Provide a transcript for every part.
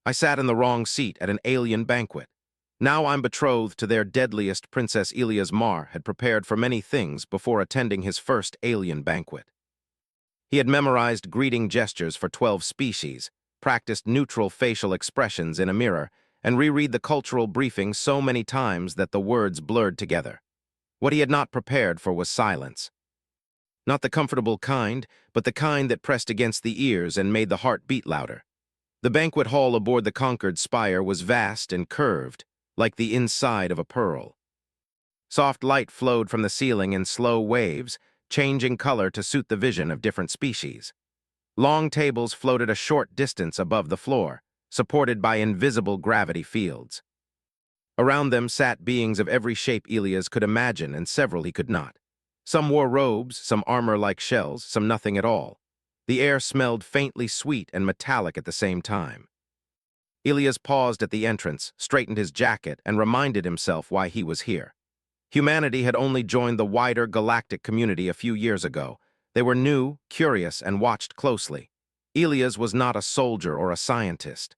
I sat in the wrong seat at an alien banquet. Now I'm betrothed to their deadliest Princess Elias Mar had prepared for many things before attending his first alien banquet. He had memorized greeting gestures for 12 species, practiced neutral facial expressions in a mirror, and reread the cultural briefing so many times that the words blurred together. What he had not prepared for was silence. Not the comfortable kind, but the kind that pressed against the ears and made the heart beat louder. The banquet hall aboard the Conquered Spire was vast and curved, like the inside of a pearl. Soft light flowed from the ceiling in slow waves, changing color to suit the vision of different species. Long tables floated a short distance above the floor, supported by invisible gravity fields. Around them sat beings of every shape Elias could imagine and several he could not. Some wore robes, some armor-like shells, some nothing at all. The air smelled faintly sweet and metallic at the same time. Elias paused at the entrance, straightened his jacket, and reminded himself why he was here. Humanity had only joined the wider galactic community a few years ago. They were new, curious, and watched closely. Elias was not a soldier or a scientist.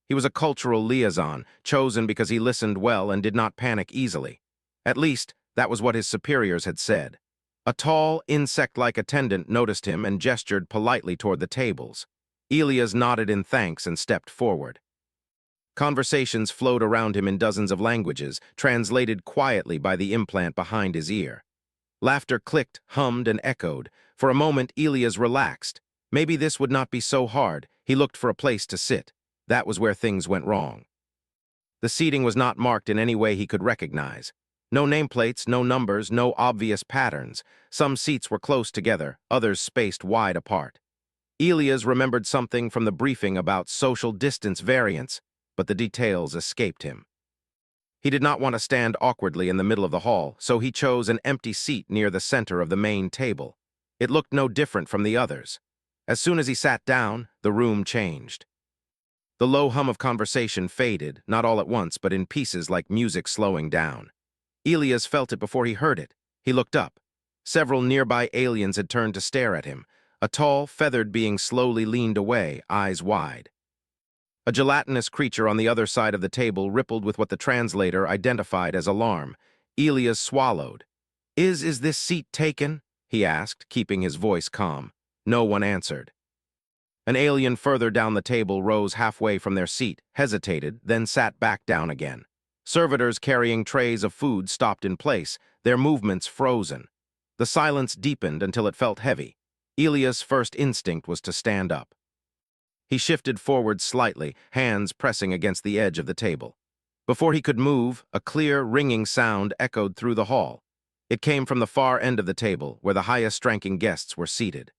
He was a cultural liaison, chosen because he listened well and did not panic easily. At least, that was what his superiors had said. A tall, insect-like attendant noticed him and gestured politely toward the tables. Elias nodded in thanks and stepped forward. Conversations flowed around him in dozens of languages, translated quietly by the implant behind his ear. Laughter clicked, hummed, and echoed. For a moment, Elias relaxed. Maybe this would not be so hard. He looked for a place to sit. That was where things went wrong. The seating was not marked in any way he could recognize. No nameplates, no numbers, no obvious patterns. Some seats were close together, others spaced wide apart. Elias remembered something from the briefing about social distance variance, but the details escaped him. He did not want to stand awkwardly in the middle of the hall, so he chose an empty seat near the center of the main table. It looked no different from the others. As soon as he sat down, the room changed. The low hum of conversation faded, not all at once, but in pieces like music slowing down. Elias felt it before he heard it. He looked up. Several nearby aliens had turned to stare at him. A tall, feathered being slowly leaned away, eyes wide. A gelatinous creature on the other side of the table rippled with what the translator identified as alarm. Elias swallowed. Is this seat taken?" he asked, keeping his voice calm. No one answered. An alien further down the table rose halfway from their seat, hesitated, then sat back down again. Servitors carrying trays of food stopped in place, their movements frozen. The silence deepened until it felt heavy. Elias' first instinct was to stand up. He shifted forward slightly, hands pressing against the edge of the table. Before he could move, a clear, ringing sound echoed through the hall. It came from the far end of the table, where the highest-ranking guests were seated.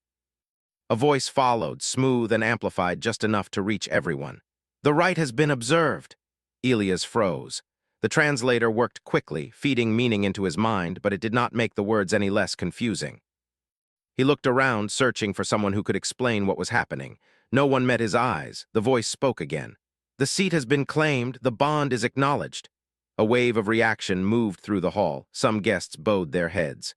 A voice followed, smooth and amplified just enough to reach everyone. "The rite has been observed." Elias froze. The translator worked quickly, feeding meaning into his mind, but it did not make the words any less confusing. He looked around, searching for someone who could explain what was happening. No one met his eyes. The voice spoke again. "The seat has been claimed. The bond is acknowledged." A wave of reaction moved through the hall. Some guests bowed their heads.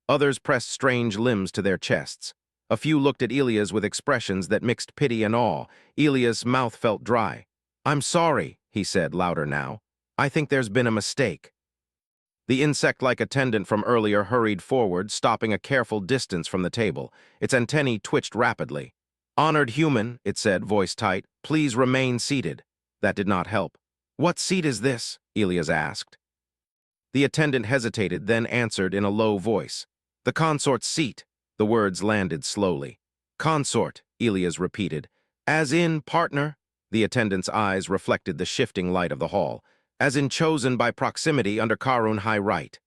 Others pressed strange limbs to their chests. A few looked at Elias with expressions that mixed pity and awe. Elias' mouth felt dry. "I'm sorry," he said, louder now. "I think there's been a mistake." The insect-like attendant from earlier hurried forward, stopping a careful distance from the table. Its antennae twitched rapidly. "Honored human," it said, voice tight, "please remain seated." That did not help. "What seat is this?" Elias asked. The attendant hesitated, then answered in a low voice. "The consort's seat." The words landed slowly. "Consort," Elias repeated. "As in partner?" The attendant's eyes reflected the shifting light of the hall. "As in chosen by proximity under Karun High Right."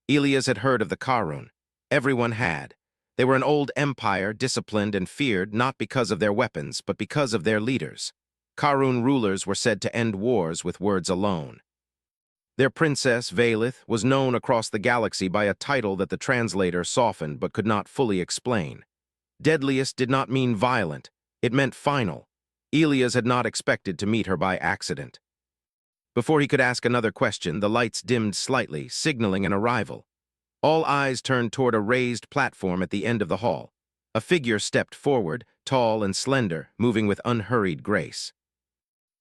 Elias had heard of the Karun. Everyone had. They were an old empire, disciplined and feared not because of their weapons, but because of their leaders. Karun rulers were said to end wars with words alone. Their princess, Valith, was known across the galaxy by a title that the translator softened but could not fully explain. Deadliest did not mean violent. It meant final. Elias had not expected to meet her by accident. Before he could ask another question, the lights dimmed slightly, signaling an arrival. All eyes turned toward a raised platform at the end of the hall. A figure stepped forward, tall and slender, moving with unhurried grace.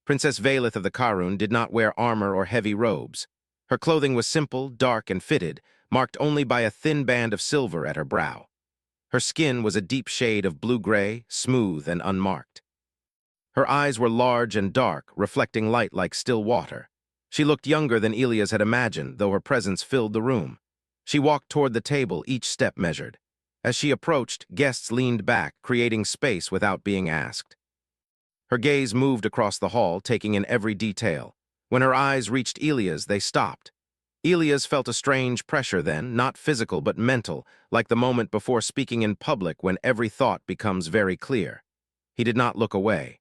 Princess Valeth of the Karun did not wear armor or heavy robes. Her clothing was simple, dark, and fitted, marked only by a thin band of silver at her brow. Her skin was a deep shade of blue-gray, smooth and unmarked. Her eyes were large and dark, reflecting light like still water. She looked younger than Elias had imagined, though her presence filled the room. She walked toward the table, each step measured. As she approached, guests leaned back, creating space without being asked. Her gaze moved across the hall, taking in every detail. When her eyes reached Elias, they stopped. Elias felt a strange pressure then, not physical but mental, like the moment before speaking in public when every thought becomes very clear. He did not look away.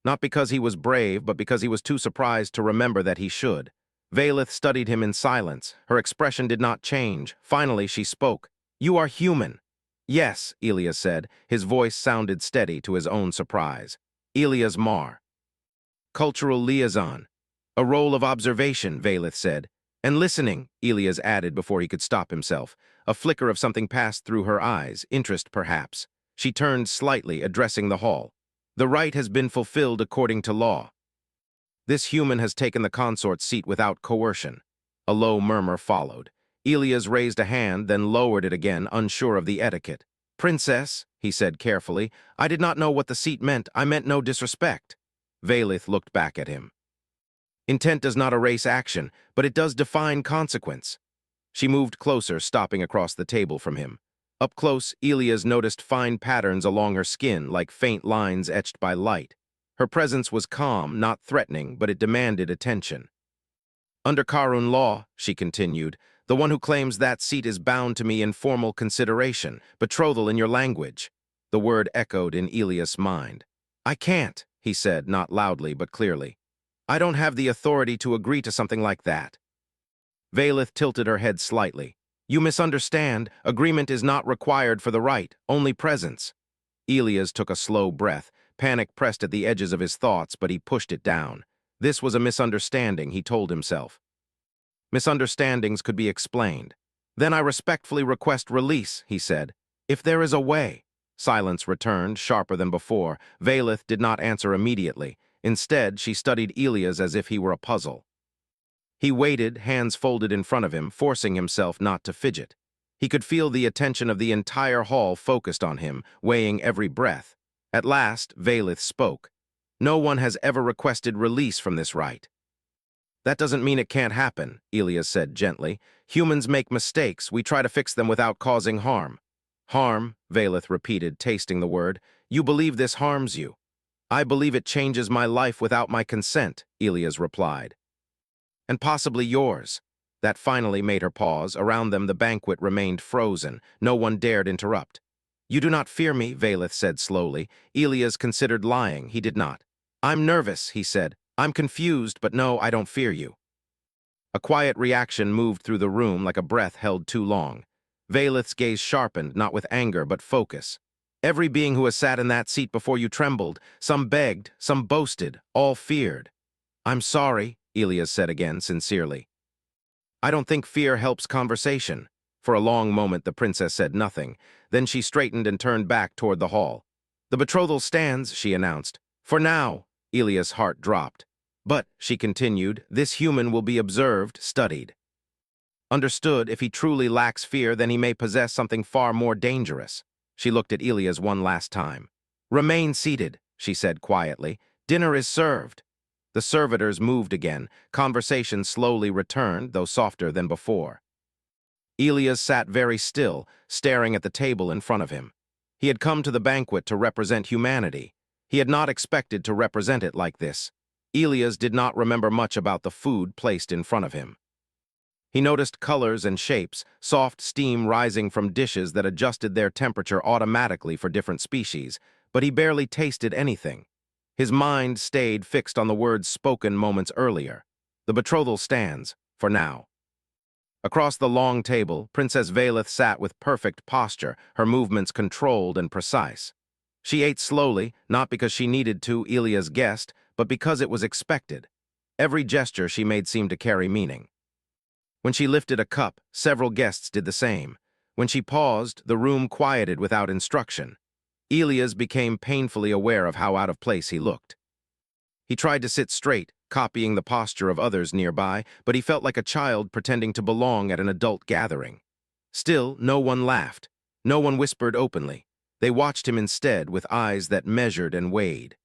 Not because he was brave, but because he was too surprised to remember that he should. Valeth studied him in silence. Her expression did not change. Finally, she spoke. "You are human." "Yes," Elias said. His voice sounded steady to his own surprise. Elias Mar. "Cultural liaison. A role of observation," Valeth said. "And listening," Elias added before he could stop himself. A flicker of something passed through her eyes, interest perhaps. She turned slightly, addressing the hall. "The right has been fulfilled according to law. This human has taken the consort's seat without coercion." A low murmur followed. Elias raised a hand, then lowered it again, unsure of the etiquette. "Princess," he said carefully, "I did not know what the seat meant. I meant no disrespect." Valeth looked back at him. "Intent does not erase action, but it does define consequence." She moved closer, stopping across the table from him. Up close, Elias noticed fine patterns along her skin, like faint lines etched by light. Her presence was calm, not threatening, but it demanded attention. "Under Karun law," she continued, "the one who claims that seat is bound to me in formal consideration, betrothal in your language." The word echoed in Elias' mind. "I can't," he said, not loudly but clearly. "I don't have the authority to agree to something like that." Valeth tilted her head slightly. "You misunderstand. Agreement is not required for the right, only presence." Elias took a slow breath. Panic pressed at the edges of his thoughts, but he pushed it down. This was a misunderstanding, he told himself. Misunderstandings could be explained. "Then I respectfully request release," he said. "If there is a way." Silence returned, sharper than before. Valeth did not answer immediately. Instead, she studied Elias as if he were a puzzle. He waited, hands folded in front of him, forcing himself not to fidget. He could feel the attention of the entire hall focused on him, weighing every breath. At last, Valeth spoke. "No one has ever requested release from this right." "That doesn't mean it can't happen," Elias said gently. "Humans make mistakes. We try to fix them without causing harm." "Harm," Valeth repeated, tasting the word. "You believe this harms you." "I believe it changes my life without my consent," Elias replied. "And possibly yours." That finally made her pause. Around them the banquet remained frozen. No one dared interrupt. "You do not fear me," Valeth said slowly. Elias considered lying. He did not. "I'm nervous," he said. "I'm confused, but no, I don't fear you." A quiet reaction moved through the room like a breath held too long. Valeth's gaze sharpened, not with anger, but focus. "Every being who has sat in that seat before you trembled. Some begged, some boasted, all feared." "I'm sorry," Elias said again, sincerely. "I don't think fear helps conversation." For a long moment the princess said nothing. Then she straightened and turned back toward the hall. "The betrothal stands," she announced. "For now." Elias' heart dropped. "But," she continued, "this human will be observed, studied. Understood, if he truly lacks fear, then he may possess something far more dangerous." She looked at Elias one last time. "Remain seated," she said quietly. "Dinner is served." The servitors moved again. Conversation slowly returned, though softer than before. Elias sat very still, staring at the table in front of him. He had come to the banquet to represent humanity. He had not expected to represent it like this. Elias did not remember much about the food placed in front of him. He noticed colors and shapes, soft steam rising from dishes that adjusted their temperature automatically for different species, but he barely tasted anything. His mind stayed fixed on the words spoken moments earlier. The betrothal stands, for now. Across the long table, Princess Valeth sat with perfect posture, her movements controlled and precise. She ate slowly, not because she needed to, Elias guessed, but because it was expected. Every gesture she made seemed to carry meaning. When she lifted a cup, several guests did the same. When she paused, the room quieted without instruction. Elias became painfully aware of how out of place he looked. He tried to sit straight, copying the posture of others nearby, but he felt like a child pretending to belong at an adult gathering. Still, no one laughed. No one whispered openly. They watched him instead with eyes that measured and weighed.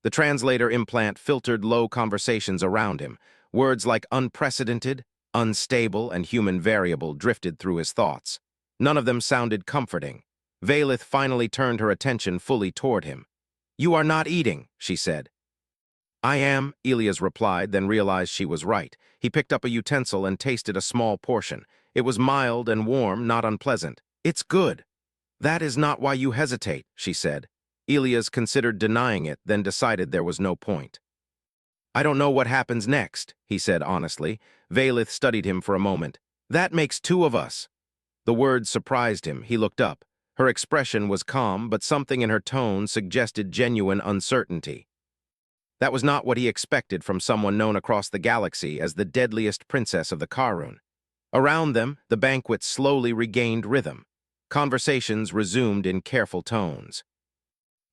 The translator implant filtered low conversations around him. Words like unprecedented, unstable, and human variable drifted through his thoughts. None of them sounded comforting. Valith finally turned her attention fully toward him. "You are not eating," she said. "I am," Elias replied, then realized she was right. He picked up a utensil and tasted a small portion. It was mild and warm, not unpleasant. "It's good." "That is not why you hesitate," she said. Elias considered denying it, then decided there was no point. "I don't know what happens next," he said honestly. Valith studied him for a moment. "That makes two of us." The words surprised him. He looked up. Her expression was calm, but something in her tone suggested genuine uncertainty. That was not what he expected from someone known across the galaxy as the deadliest princess of the Karun. Around them, the banquet slowly regained rhythm. Conversations resumed in careful tones.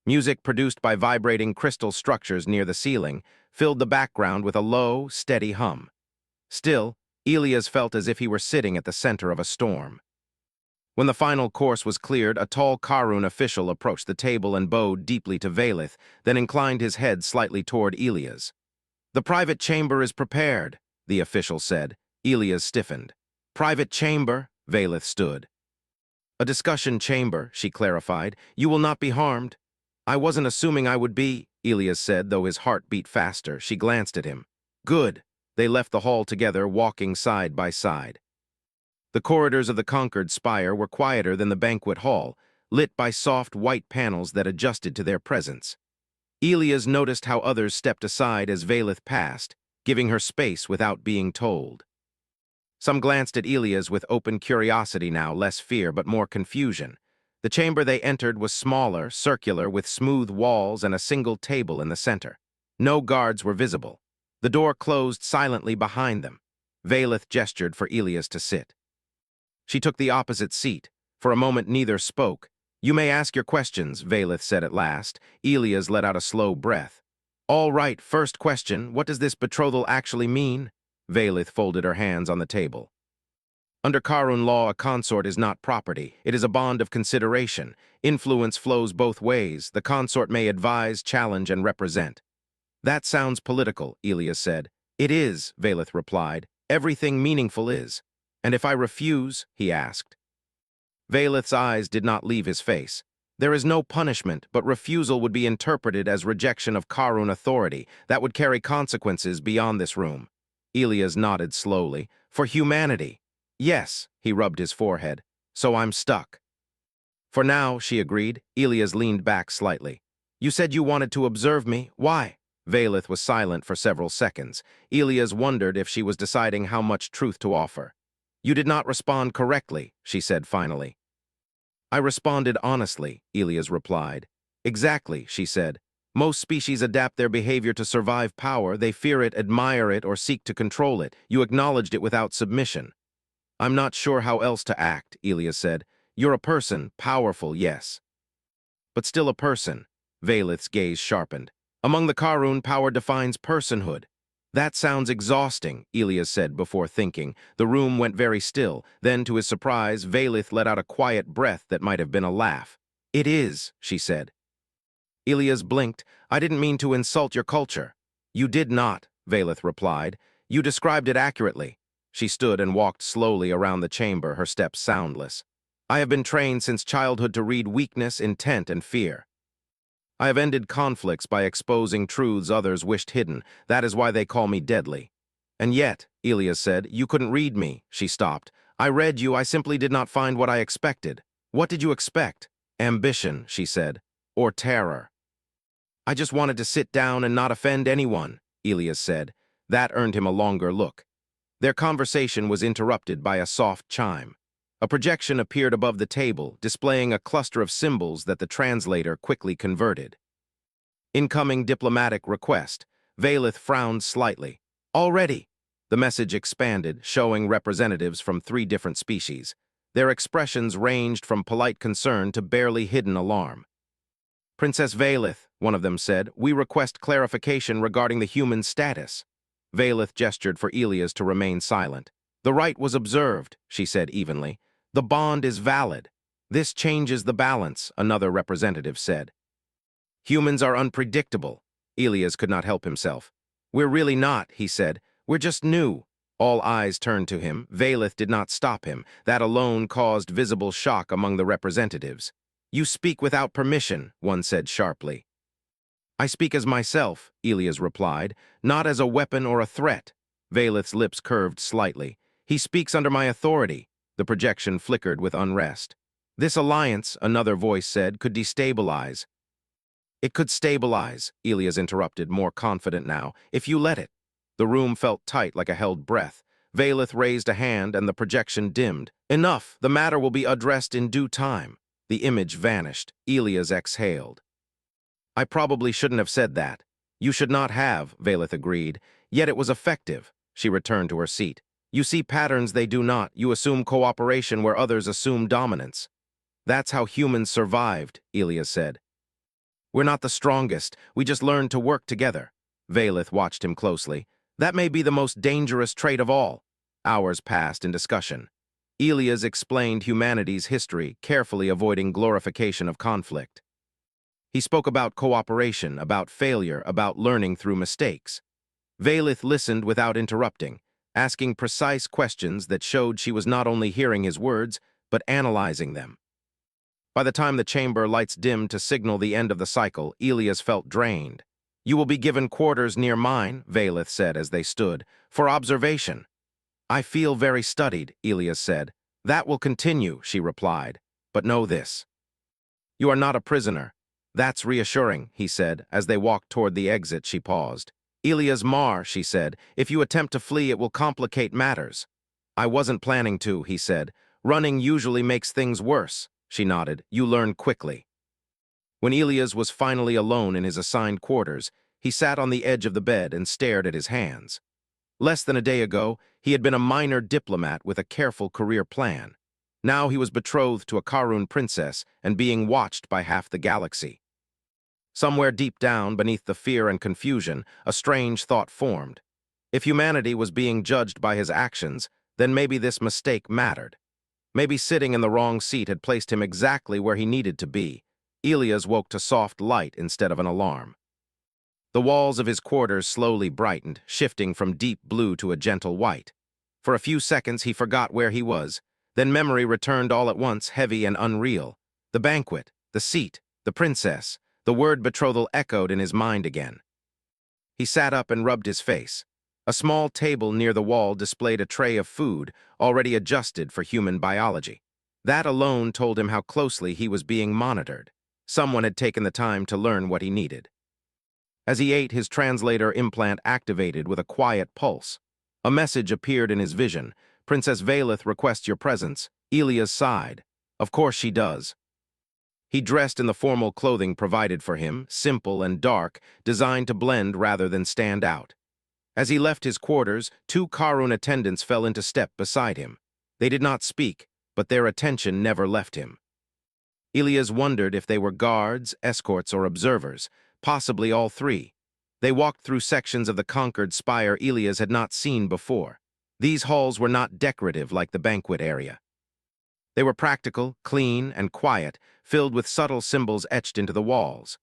Music produced by vibrating crystal structures near the ceiling filled the background with a low, steady hum. Still, Elias felt as if he were sitting at the center of a storm. When the final course was cleared, a tall Karun official approached the table and bowed deeply to Valith, then inclined his head slightly toward Elias. "The private chamber is prepared," the official said. Elias stiffened. "Private chamber?" Valith stood. "A discussion chamber," she clarified. "You will not be harmed." "I wasn't assuming I would be," Elias said, though his heart beat faster. She glanced at him. "Good." They left the hall together, walking side by side. The corridors of the conquered spire were quieter than the banquet hall, lit by soft white panels that adjusted to their presence. Elias noticed how others stepped aside as Valith passed, giving her space without being told. Some glanced at Elias with open curiosity now, less fear but more confusion. The chamber they entered was smaller, circular, with smooth walls and a single table in the center. No guards were visible. The door closed silently behind them. Valith gestured for Elias to sit. She took the opposite seat. For a moment neither spoke. "You may ask your questions," Valith said at last. Elias let out a slow breath. "All right, first question, what does this betrothal actually mean?" Valith folded her hands on the table. "Under Karun law, a consort is not property. It is a bond of consideration. Influence flows both ways. The consort may advise, challenge, and represent." "That sounds political," Elias said. "It is," Valith replied. "Everything meaningful is." "And if I refuse?" he asked. Valith's eyes did not leave his face. "There is no punishment, but refusal would be interpreted as rejection of Karun authority. That would carry consequences beyond this room." Elias nodded slowly. "For humanity." "Yes," he rubbed his forehead. "So I'm stuck." "For now," she agreed. Elias leaned back slightly. "You said you wanted to observe me. Why?" Valith was silent for several seconds. Elias wondered if she was deciding how much truth to offer. "You did not respond correctly," she said finally. "I responded honestly," Elias replied. "Exactly," she said. "Most species adapt their behavior to survive power. They fear it, admire it, or seek to control it. You acknowledged it without submission." "I'm not sure how else to act," Elias said. "You're a person, powerful, yes. But still a person." Valith's gaze sharpened. "Among the Karun, power defines personhood." "That sounds exhausting," Elias said before thinking. The room went very still. Then, to his surprise, Valith let out a quiet breath that might have been a laugh. "It is," she said. Elias blinked. "I didn't mean to insult your culture." "You did not," Valith replied. "You described it accurately." She stood and walked slowly around the chamber, her steps soundless. "I have been trained since childhood to read weakness, intent, and fear. I have ended conflicts by exposing truths others wished hidden. That is why they call me deadly." "And yet," Elias said, "you couldn't read me." She stopped. "I read you. I simply did not find what I expected." "What did you expect?" "Ambition," she said. "Or terror." "I just wanted to sit down and not offend anyone," Elias said. That earned him a longer look. Their conversation was interrupted by a soft chime. A projection appeared above the table, displaying a cluster of symbols that the translator quickly converted. "Incoming diplomatic request." Valith frowned slightly. "Already?" The message expanded, showing representatives from 3 different species. Their expressions ranged from polite concern to barely hidden alarm. "Princess Valith," one of them said, "we request clarification regarding the human status." Valith gestured for Elias to remain silent. "The right was observed," she said evenly. "The bond is valid." "This changes the balance," another representative said. "Humans are unpredictable." Elias could not help himself. "We're really not," he said. "We're just new." All eyes turned to him. Valith did not stop him. That alone caused visible shock among the representatives. "You speak without permission," one said sharply. "I speak as myself," Elias replied, "not as a weapon or a threat." Valith's lips curved slightly. "He speaks under my authority." The projection flickered with unrest. "This alliance," another voice said, "could destabilize." "It could stabilize," Elias interrupted, more confident now, "if you let it." The room felt tight like a held breath. Valith raised a hand and the projection dimmed. "Enough! The matter will be addressed in due time." The image vanished. Elias exhaled. "I probably shouldn't have said that." "You should not have," Valith agreed. "Yet it was effective." She returned to her seat. "You see patterns they do not. You assume cooperation where others assume dominance." "That's how humans survived," Elias said. "We're not the strongest. We just learned to work together." Valith watched him closely. "That may be the most dangerous trait of all." Hours passed in discussion. Elias explained humanity's history, carefully avoiding glorification of conflict. He spoke about cooperation, about failure, about learning through mistakes. Valith listened without interrupting, asking precise questions that showed she was not only hearing his words, but analyzing them. By the time the chamber lights dimmed to signal the end of the cycle, Elias felt drained. "You will be given quarters near mine," Valith said as they stood, "for observation." "I feel very studied," Elias said. "That will continue," she replied. "But know this. You are not a prisoner." "That's reassuring," he said. As they walked toward the exit, she paused. "Elias Mar," she said, "if you attempt to flee, it will complicate matters." "I wasn't planning to," he said. "Running usually makes things worse." She nodded. "You learn quickly." When Elias was finally alone in his assigned quarters, he sat on the edge of the bed and stared at his hands. Less than a day ago, he had been a minor diplomat with a careful career plan. Now he was betrothed to a Karun princess and being watched by half the galaxy. Somewhere deep down, beneath the fear and confusion, a strange thought formed. If humanity was being judged by his actions, then maybe this mistake mattered. Maybe sitting in the wrong seat had placed him exactly where he needed to be. Elias woke to soft light instead of an alarm. The walls of his quarters slowly brightened, shifting from deep blue to a gentle white. For a few seconds he forgot where he was. Then memory returned all at once, heavy and unreal. The banquet, the seat, the princess. The word betrothal echoed in his mind again. He sat up and rubbed his face. A small table near the wall displayed a tray of food, already adjusted for human biology. That alone told him how closely he was being monitored. Someone had taken the time to learn what he needed. As he ate, his translator implant activated with a quiet pulse. A message appeared in his vision. "Princess Valith requests your presence." Elias sighed. "Of course she does." He dressed in the formal clothing provided for him, simple and dark, designed to blend rather than stand out. As he left his quarters, two Karun attendants fell into step beside him. They did not speak, but their attention never left him. Elias wondered if they were guards, escorts, or observers, possibly all three. They walked through sections of the conquered spire Elias had not seen before. These halls were not decorative like the banquet area. They were practical, clean, and quiet, filled with subtle symbols etched into the walls.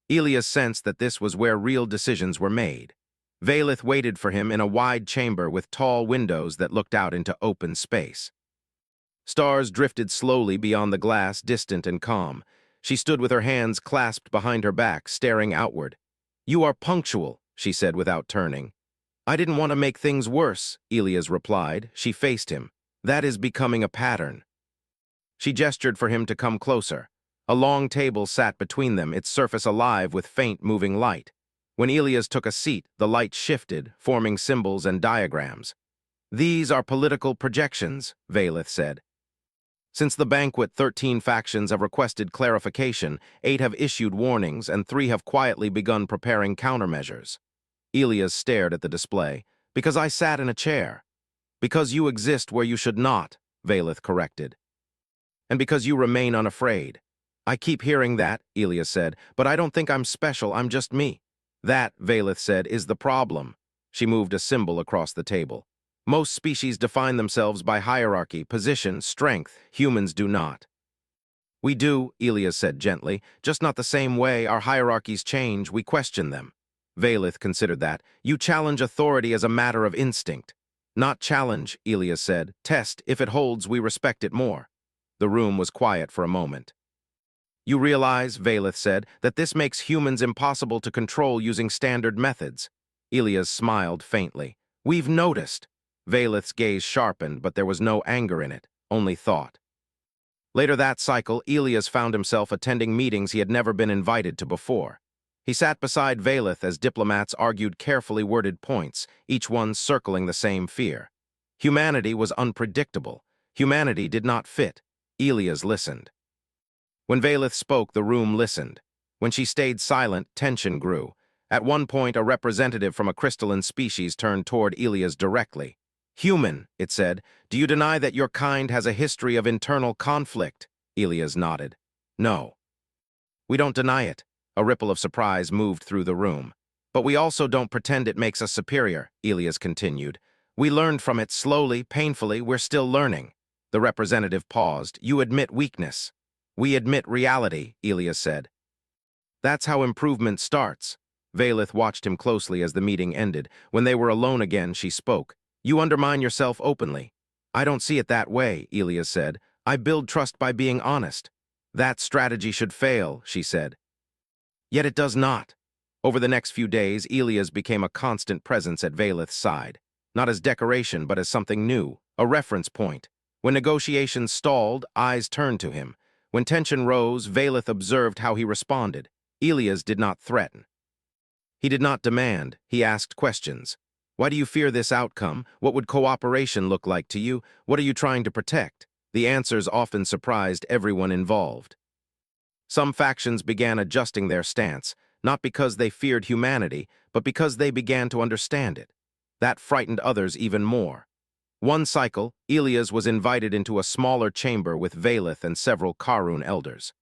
Elias sensed that this was where real decisions were made. Valith waited for him in a wide chamber with tall windows that looked out into open space. Stars drifted slowly beyond the glass, distant and calm. She stood with her hands clasped behind her back, staring outward. "You are punctual," she said without turning. "I didn't want to make things worse," Elias replied. She faced him. "That is becoming a pattern." She gestured for him to come closer. A long table sat between them, its surface alive with faint moving light. When Elias took a seat, the light shifted, forming symbols and diagrams. "These are political projections," Valith said. "Since the banquet, 13 factions have requested clarification, 8 have issued warnings, and 3 have quietly begun preparing countermeasures." Elias stared at the display. "Because I sat in a chair." "Because you exist where you should not," Valith corrected. And because you remain unafraid. I keep hearing that, Elias said, but I don't think I'm special, I'm just me. That, Valeth said, is the problem. She moved a symbol across the table. Most species define themselves by hierarchy, position, strength. Humans do not. We do, Elias said gently, just not the same way. Our hierarchies change, we question them. Valeth considered that. You challenge authority as a matter of instinct. Not challenge, Elias said. Test. If it holds, we respect it more. The room was quiet for a moment. You realize, Valeth said, that this makes humans impossible to control using standard methods. Elias smiled faintly. We've noticed. Valeth's gaze sharpened, but there was no anger in it, only thought. Later that cycle, Elias found himself attending meetings he had never been invited to before. He sat beside Valeth as diplomats argued carefully worded points, each one circling the same fear. Humanity was unpredictable. Humanity did not fit. Elias listened. When Valeth spoke, the room listened. When she stayed silent, tension grew. At one point, a representative from a crystalline species turned toward Elias directly. Human, it said, do you deny that your kind has a history of internal conflict? Elias nodded. No. We don't deny it. A ripple of surprise moved through the room. But we also don't pretend it makes us superior, Elias continued. We learned from it slowly, painfully, we're still learning. The representative paused. You admit weakness. We admit reality, Elias said. That's how improvement starts. Valeth watched him closely as the meeting ended. When they were alone again, she spoke. You undermine yourself openly. I don't see it that way, Elias said. I build trust by being honest. That strategy should fail, she said. Yet it does not. Over the next few days, Elias became a constant presence at Valeth's side. Not as decoration, but as something new, a reference point. When negotiations stalled, eyes turned to him. When tension rose, Valeth observed how he responded. Elias did not threaten. He did not demand, he asked questions. Why do you fear this outcome? What would cooperation look like to you? What are you trying to protect? The answers often surprised everyone involved. Some factions began adjusting their stance, not because they feared humanity, but because they began to understand it. That frightened others even more. One cycle, Elias was invited into a smaller chamber with Valeth and several Karun elders.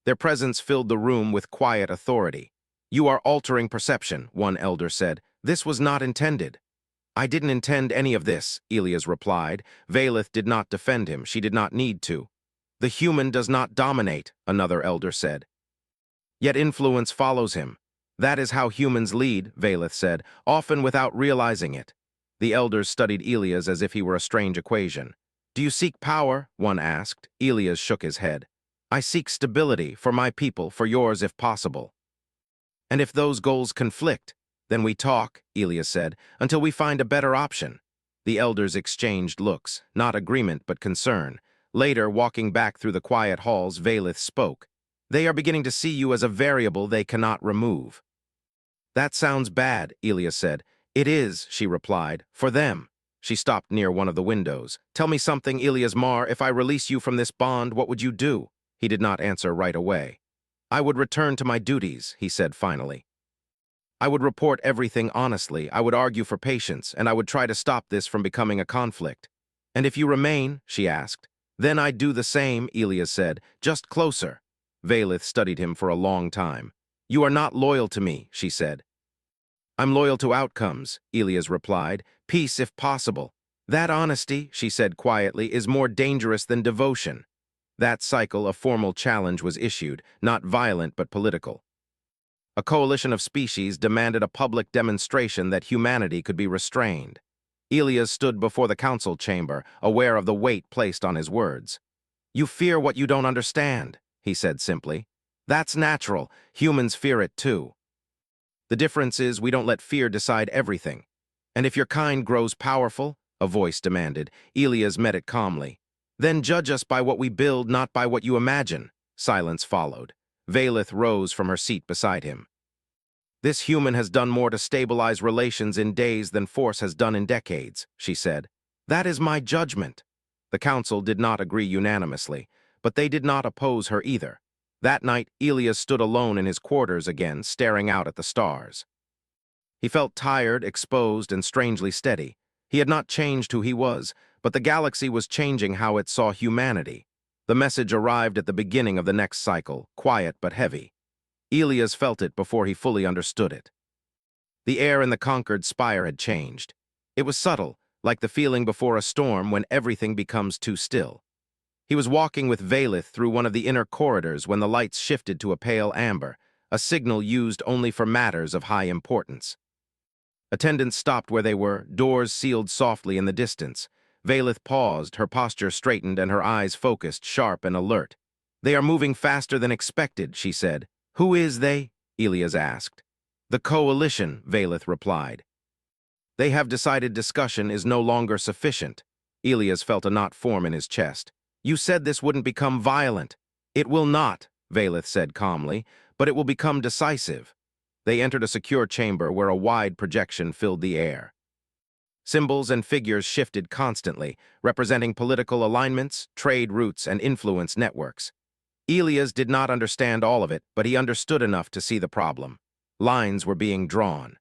Their presence filled the room with quiet authority. You are altering perception, one elder said. This was not intended. I didn't intend any of this, Elias replied. Valeth did not defend him. She did not need to. The human does not dominate, another elder said. Yet influence follows him. That is how humans lead, Valeth said, often without realizing it. The elders studied Elias as if he were a strange equation. Do you seek power? One asked. Elias shook his head. I seek stability, for my people, for yours if possible. And if those goals conflict, then we talk, Elias said, until we find a better option. The elders exchanged looks, not agreement but concern. Later, walking back through the quiet halls, Valeth spoke. They are beginning to see you as a variable they cannot remove. That sounds bad, Elias said. It is, she replied, for them. She stopped near one of the windows. Tell me something, Elias Mar, if I release you from this bond, what would you do? He did not answer right away. I would return to my duties, he said finally. I would report everything honestly, I would argue for patience, and I would try to stop this from becoming a conflict. And if you remain, she asked. Then I'd do the same, Elias said, just closer. Valeth studied him for a long time. You are not loyal to me, she said. I'm loyal to outcomes, Elias replied. Peace if possible. That honesty, she said quietly, is more dangerous than devotion. That cycle, a formal challenge was issued, not violent but political. A coalition of species demanded a public demonstration that humanity could be restrained. Elias stood before the council chamber, aware of the weight placed on his words. You fear what you don't understand, he said simply. That's natural. Humans fear it too. The difference is we don't let fear decide everything. And if your kind grows powerful, a voice demanded, Elias met it calmly. Then judge us by what we build, not by what you imagine. Silence followed. Valeth rose from her seat beside him. This human has done more to stabilize relations in days than force has done in decades, she said. That is my judgment. The council did not agree unanimously, but they did not oppose her either. That night, Elias stood alone in his quarters again, staring out at the stars. He felt tired, exposed, and strangely steady. He had not changed who he was, but the galaxy was changing how it saw humanity. The message arrived at the beginning of the next cycle, quiet but heavy. Elias felt it before he fully understood it. The air in the conquered spire had changed. It was subtle, like the feeling before a storm when everything becomes too still. He was walking with Valeth through one of the inner corridors when the lights shifted to a pale amber, a signal used only for matters of high importance. Attendants stopped where they were, doors sealed softly in the distance. Valeth paused, her posture straightened and her eyes focused, sharp and alert. "They are moving faster than expected," she said. "Who is they?" Elias asked. "The coalition," Valeth replied. "They have decided discussion is no longer sufficient." Elias felt a knot form in his chest. "You said this wouldn't become violent." "It will not," Valeth said calmly, "but it will become decisive." They entered a secure chamber where a wide projection filled the air. Symbols and figures shifted constantly, representing political alignments, trade routes, and influence networks. Elias did not understand all of it, but he understood enough to see the problem. Lines were being drawn.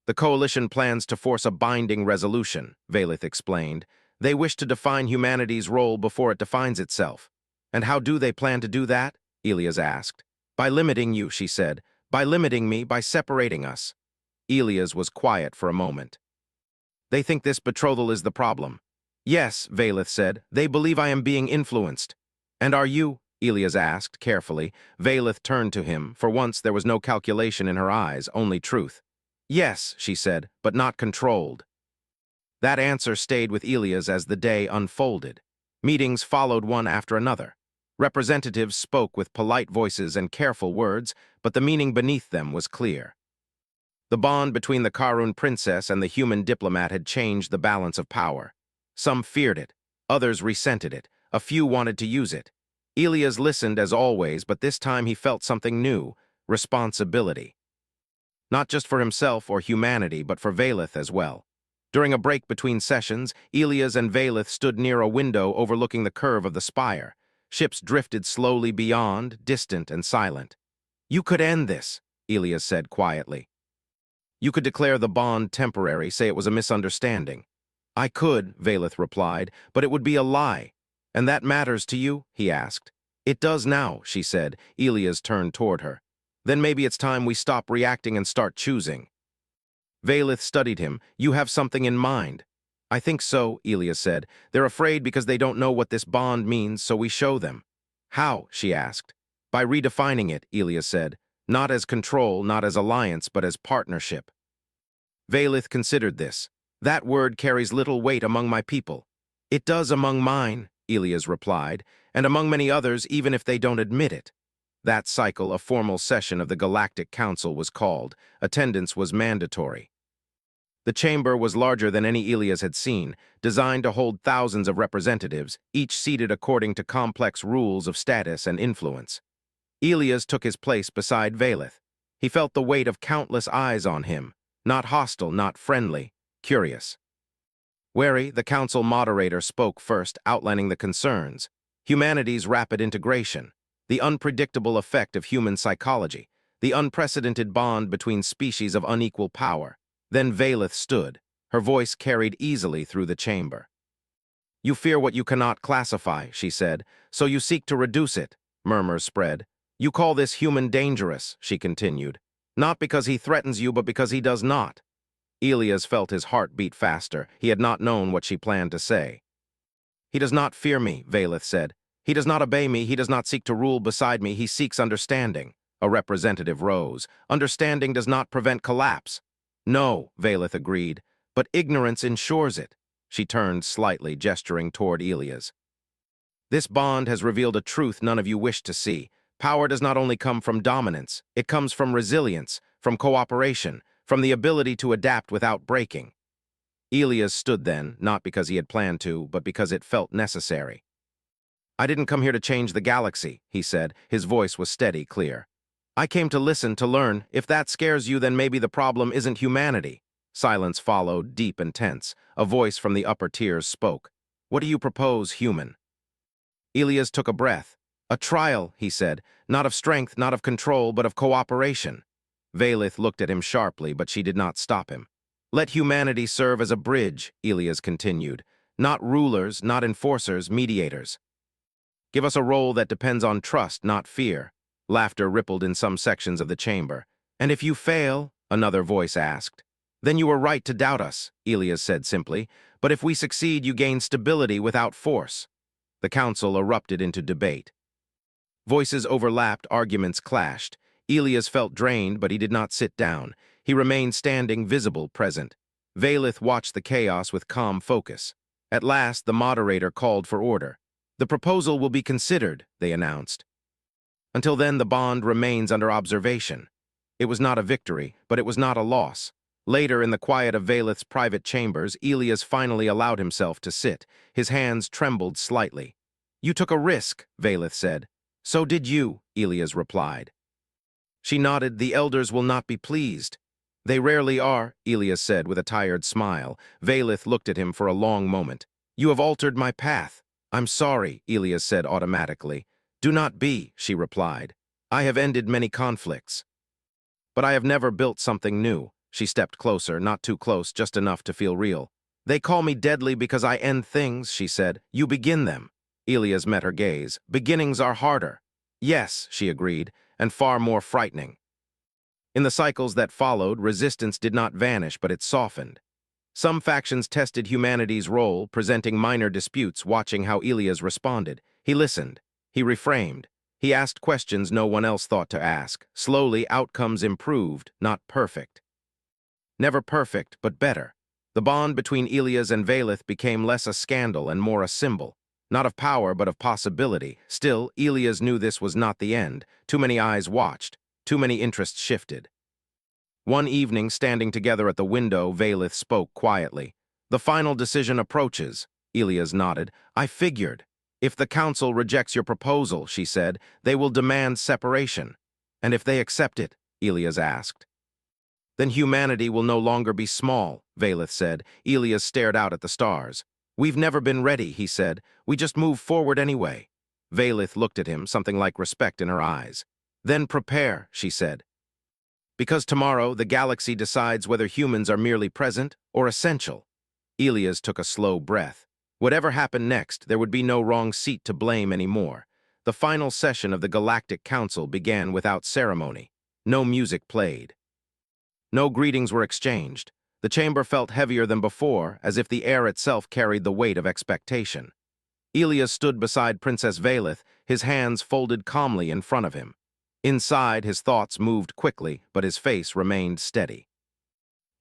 "The coalition plans to force a binding resolution," Valeth explained. "They wish to define humanity's role before it defines itself." "And how do they plan to do that?" Elias asked. "By limiting you," she said. "By limiting me, by separating us." Elias was quiet for a moment. "They think this betrothal is the problem." "Yes," Valeth said. "They believe I am being influenced." "And are you?" Elias asked, carefully. Valeth turned to him. For once there was no calculation in her eyes, only truth. "Yes," she said, "but not controlled." That answer stayed with Elias as the day unfolded. Meetings followed one after another. Representatives spoke with polite voices and careful words, but the meaning beneath them was clear. The bond between the Karun princess and the human diplomat had changed the balance of power. Some feared it, others resented it, a few wanted to use it. Elias listened as always, but this time he felt something new: responsibility. Not just for himself or humanity, but for Valeth as well. During a break between sessions, Elias and Valeth stood near a window overlooking the curve of the spire. Ships drifted slowly beyond, distant and silent. "You could end this," Elias said quietly. "You could declare the bond temporary, say it was a misunderstanding." "I could," Valeth replied, "but it would be a lie." "And that matters to you?" he asked. "It does now," she said. Elias turned toward her. "Then maybe it's time we stop reacting and start choosing." Valeth studied him. "You have something in mind." "I think so," Elias said. "They're afraid because they don't know what this bond means, so we show them." "How?" she asked. "By redefining it," Elias said. "Not as control, not as alliance, but as partnership." Valeth considered this. "That word carries little weight among my people." "It does among mine," Elias replied, "and among many others even if they don't admit it." That cycle, a formal session of the Galactic Council, was called. Attendance was mandatory. The chamber was larger than any Elias had seen, designed to hold thousands of representatives, each seated according to complex rules of status and influence. Elias took his place beside Valeth. He felt the weight of countless eyes on him, not hostile, not friendly, curious. Wary, the council moderator spoke first, outlining the concerns: humanity's rapid integration, the unpredictable effect of human psychology, the unprecedented bond between species of unequal power. Then Valeth stood. Her voice carried easily through the chamber. "You fear what you cannot classify," she said, "so you seek to reduce it." Murmurs spread. "You call this human dangerous," she continued. "Not because he threatens you, but because he does not." Elias felt his heart beat faster. He had not known what she planned to say. "He does not fear me," Valeth said. "He does not obey me. He does not seek to rule beside me. He seeks understanding." A representative rose. "Understanding does not prevent collapse." "No," Valeth agreed, "but ignorance ensures it." She turned slightly, gesturing toward Elias. "This bond has revealed a truth none of you wish to see. Power does not only come from dominance, it comes from resilience, from cooperation, from the ability to adapt without breaking." Elias stood then, not because he had planned to, but because it felt necessary. "I didn't come here to change the galaxy," he said. His voice was steady, clear. "I came to listen, to learn. If that scares you, then maybe the problem isn't humanity." Silence followed, deep and tense. A voice from the upper tiers spoke. "What do you propose, human?" Elias took a breath. "A trial," he said, "not of strength, not of control, but of cooperation." Valeth looked at him sharply, but she did not stop him. "Let humanity serve as a bridge," Elias continued. "Not rulers, not enforcers, mediators." Give us a role that depends on trust, not fear. Laughter rippled in some sections of the chamber. And if you fail, another voice asked. Then you were right to doubt us, Elias said simply. But if we succeed, you gain stability without force. The council erupted into debate. Voices overlapped, arguments clashed. Elias felt drained, but he did not sit down. He remained standing, visible, present. Valith watched the chaos with calm focus. At last, the moderator called for order. The proposal will be considered, they announced. Until then, the bond remains under observation. It was not a victory, but it was not a loss. Later, in the quiet of Valith's private chambers, Elias finally allowed himself to sit. His hands trembled slightly. You took a risk, Valith said. So did you, Elias replied. She nodded. The elders will not be pleased. They rarely are, Elias said with a tired smile. Valith looked at him for a long moment. You have altered my path. I'm sorry, Elias said automatically. Do not be, she replied. I have ended many conflicts. But I have never built something new. She stepped closer, not too close, just enough to feel real. They call me deadly because I end things, she said. You begin them. Elias met her gaze. Beginnings are harder. Yes, she agreed, and far more frightening. In the cycles that followed, resistance did not vanish, but it softened. Some factions tested humanity's role, presenting minor disputes, watching how Elias responded. He listened. He reframed. He asked questions no one else thought to ask. Slowly, outcomes improved, not perfect. Never perfect, but better. The bond between Elias and Valith became less a scandal and more a symbol. Not of power, but of possibility. Still, Elias knew this was not the end. Too many eyes watched. Too many interests shifted. One evening, standing together at the window, Valith spoke quietly. The final decision approaches. Elias nodded. I figured. If the council rejects your proposal, she said, they will demand separation. And if they accept it, Elias asked. Then humanity will no longer be small, Valith said. Elias stared out at the stars. We've never been ready, he said. We just move forward anyway. Valith looked at him, something like respect in her eyes. Then prepare, she said. Because tomorrow the galaxy decides whether humans are merely present or essential. Elias took a slow breath. Whatever happened next, there would be no wrong seat to blame anymore. The final session of the Galactic Council began without ceremony. No music played. No greetings were exchanged. The chamber felt heavier than before, as if the air itself carried the weight of expectation. Elias stood beside Princess Valith, his hands folded calmly in front of him. Inside, his thoughts moved quickly, but his face remained steady.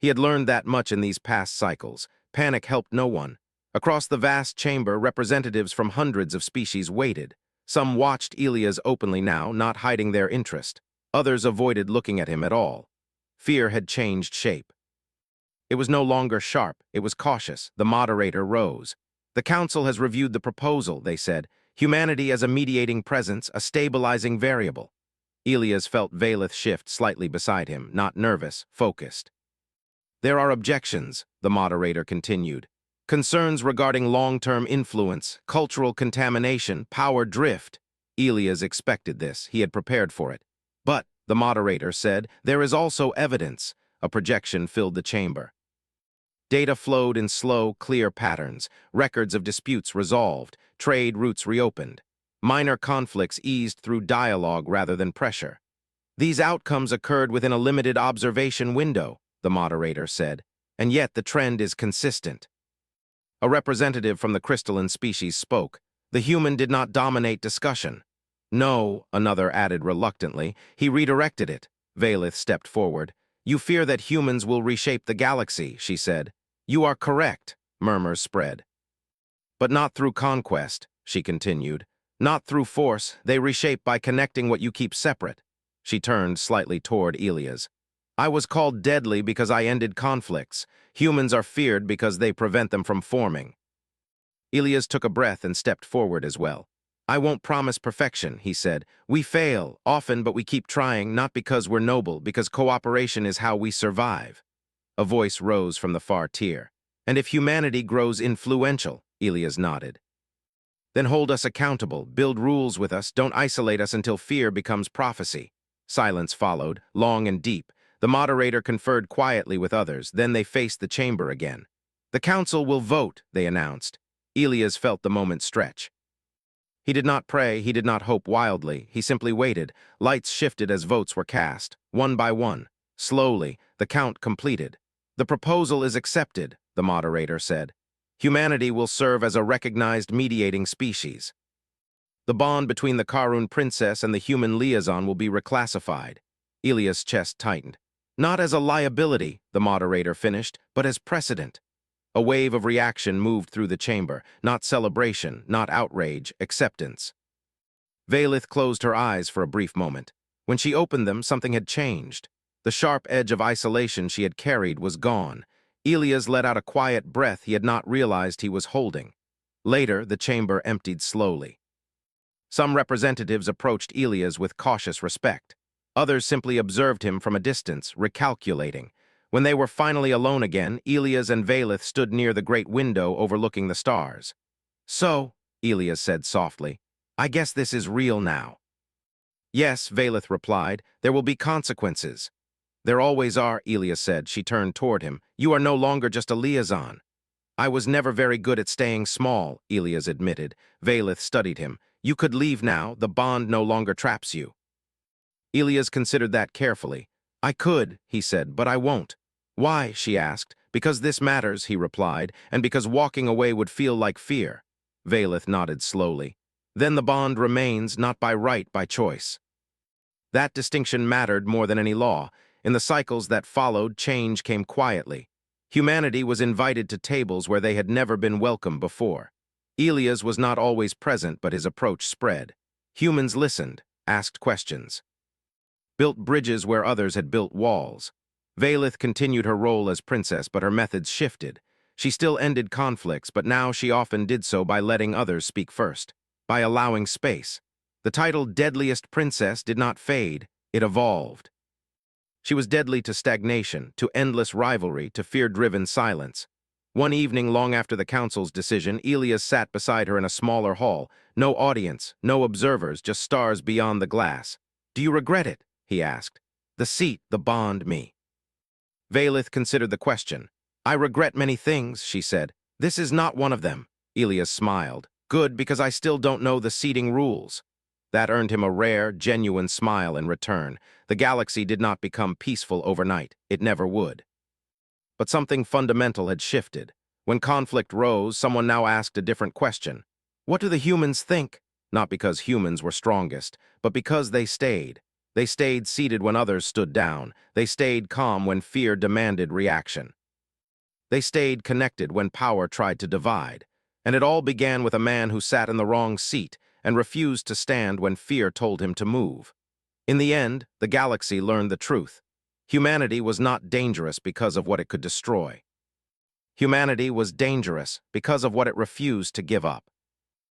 He had learned that much in these past cycles. Panic helped no one. Across the vast chamber, representatives from hundreds of species waited. Some watched Elias openly now, not hiding their interest. Others avoided looking at him at all. Fear had changed shape. It was no longer sharp, it was cautious. The moderator rose. The council has reviewed the proposal, they said. Humanity as a mediating presence, a stabilizing variable. Elias felt Valith shift slightly beside him, not nervous, focused. There are objections, the moderator continued. Concerns regarding long-term influence, cultural contamination, power drift. Elias expected this. He had prepared for it. But, the moderator said, there is also evidence. A projection filled the chamber. Data flowed in slow, clear patterns, records of disputes resolved, trade routes reopened. Minor conflicts eased through dialogue rather than pressure. These outcomes occurred within a limited observation window, the moderator said, and yet the trend is consistent. A representative from the crystalline species spoke. The human did not dominate discussion. No, another added reluctantly, he redirected it. Valith stepped forward. You fear that humans will reshape the galaxy, she said. You are correct, murmurs spread. But not through conquest, she continued. Not through force, they reshape by connecting what you keep separate. She turned slightly toward Elias. I was called deadly because I ended conflicts. Humans are feared because they prevent them from forming. Elias took a breath and stepped forward as well. I won't promise perfection, he said. We fail, often, but we keep trying, not because we're noble, because cooperation is how we survive. A voice rose from the far tier. And if humanity grows influential, Elias nodded. Then hold us accountable, build rules with us, don't isolate us until fear becomes prophecy. Silence followed, long and deep. The moderator conferred quietly with others, then they faced the chamber again. The council will vote, they announced. Elias felt the moment stretch. He did not pray, he did not hope wildly, he simply waited. Lights shifted as votes were cast, one by one. Slowly, the count completed. "The proposal is accepted," the moderator said. "Humanity will serve as a recognized mediating species. The bond between the Karun princess and the human liaison will be reclassified." Ilia's chest tightened. "Not as a liability," the moderator finished, "but as precedent." A wave of reaction moved through the chamber, not celebration, not outrage, acceptance. Valith closed her eyes for a brief moment. When she opened them, something had changed. The sharp edge of isolation she had carried was gone. Ilias let out a quiet breath he had not realized he was holding. Later, the chamber emptied slowly. Some representatives approached Ilias with cautious respect. Others simply observed him from a distance, recalculating. When they were finally alone again, Ilias and Valith stood near the great window overlooking the stars. "So," Ilias said softly, "I guess this is real now." "Yes," Valith replied, "there will be consequences." "There always are," Ilias said. She turned toward him. "You are no longer just a liaison." "I was never very good at staying small," Ilias admitted. Valith studied him. "You could leave now, the bond no longer traps you." Ilias considered that carefully. "I could," he said, "but I won't." "Why?" she asked. "Because this matters," he replied, "and because walking away would feel like fear." Valith nodded slowly. "Then the bond remains, not by right, by choice." That distinction mattered more than any law. In the cycles that followed, change came quietly. Humanity was invited to tables where they had never been welcome before. Ilias was not always present, but his approach spread. Humans listened, asked questions, built bridges where others had built walls. Valith continued her role as princess, but her methods shifted. She still ended conflicts, but now she often did so by letting others speak first, by allowing space. The title Deadliest Princess did not fade, it evolved. She was deadly to stagnation, to endless rivalry, to fear-driven silence. One evening, long after the council's decision, Ilias sat beside her in a smaller hall. No audience, no observers, just stars beyond the glass. "Do you regret it?" he asked. "The seat, the bond, me." Valith considered the question. "I regret many things," she said. "This is not one of them." Ilias smiled. "Good, because I still don't know the seating rules." That earned him a rare, genuine smile in return. The galaxy did not become peaceful overnight. It never would. But something fundamental had shifted. When conflict rose, someone now asked a different question. What do the humans think? Not because humans were strongest, but because they stayed. They stayed seated when others stood down. They stayed calm when fear demanded reaction. They stayed connected when power tried to divide. And it all began with a man who sat in the wrong seat and refused to stand when fear told him to move. In the end, the galaxy learned the truth. Humanity was not dangerous because of what it could destroy. Humanity was dangerous because of what it refused to give up.